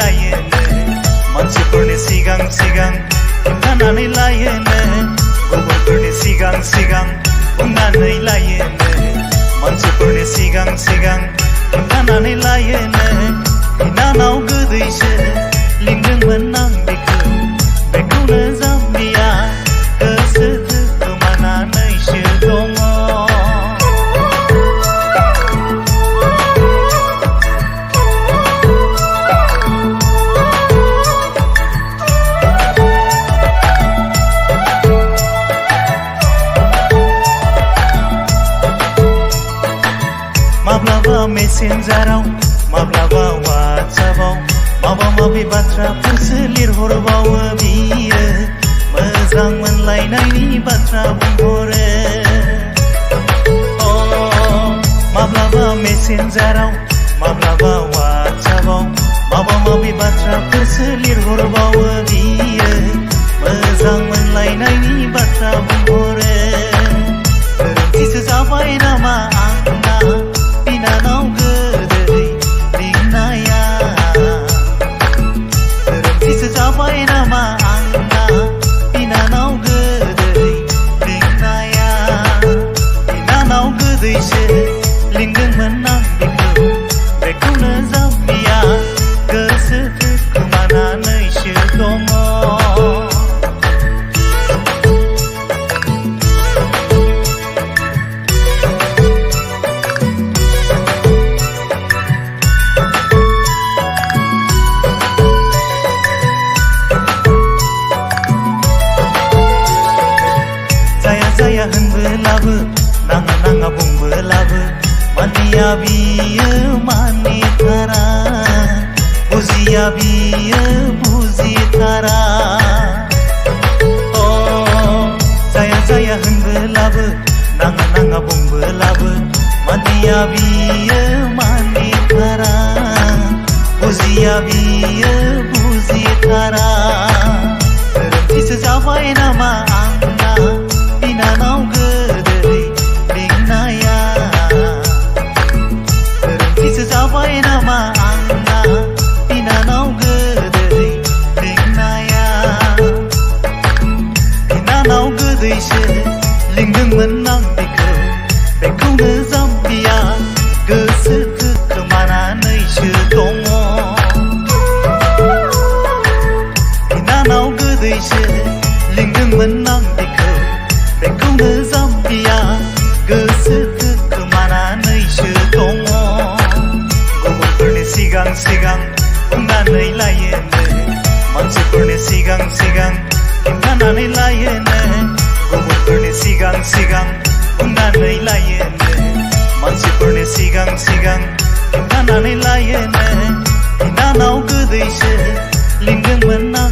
लायोनो मानसिफोरनि सिगां सिगां खिन्थानानै लायोनो गुबुनफोरनि सिगां सिगां बुंनानै लायोनो मानसिफोरनि सिगां सिगां खिन्थानानै लायोनो बिनानाव गोदैसो लिंदोंमोन आं बेखौनो जाम्बिया गोसो खोमानानैसो दङ। माब्लाबा मेसेन्जाराव माब्लाबा वाट्सएपआव माबा माबि बाथ्राफोरसो लिरहरबावो बियो मोजां मोनलायनायनि बाथ्रा बुंहरो। माब्लाबा मेसेन्जाराव माब्लाबा वाट्सएपआव माबा माबि बाथ्राफोरसो लिरहरबावो बियो मोजां मोनलायनायनि बाथ्रा बुंहरो। गोरोन्थिसो जाबाय नामा आंना बिनानाव गोदै लिंनाया गोरोन्थिसो जाबाय नामा आंना बिनानाव गोदै लिंनाया बिनानाव गोदैसो लिंदोंमोन आं बेखौनो जाम्बिया गोसो खोमानानैसो दङ। जाया होनबोलाबो नाङा नाङा बुंबोलाबो मानिया बियो मानिथारा बुजिया बियो बुजिथारा। जाया होनबोलाबो नाङा नाङा बुंबोलाबो मानिया बियो मानिथारा बुजिया बियो बुजिथारा। गोरोन्थिसो जाबाय नामा आंना बिनानाव गोदै लिंनाया गोरोन्थिसो जाबाय नामा आंना बिनानाव गोदै लिंनाया बिनानाव गोदैसो लिंदोंमोन आं बेखौनो जाम्बिया गोसो खोमानानैसो दङ। बिनानाव गोदैसो लिंदोंमोन आं बेखौनो जाम्बिया गोसो खोमानानैसो दङ। गुबुनफोरनि सिगां सिगां बुंनानै लायोनो मानसिफोरनि सिगां सिगां खिन्थानानै लायोनो गुबुनफोरनि सिगां सिगां बुंनानै लायोनो मानसिफोरनि सिगां सिगां खिन्थानानै लायोनो बिनानाव गोदैसो लिंदोंमोन आं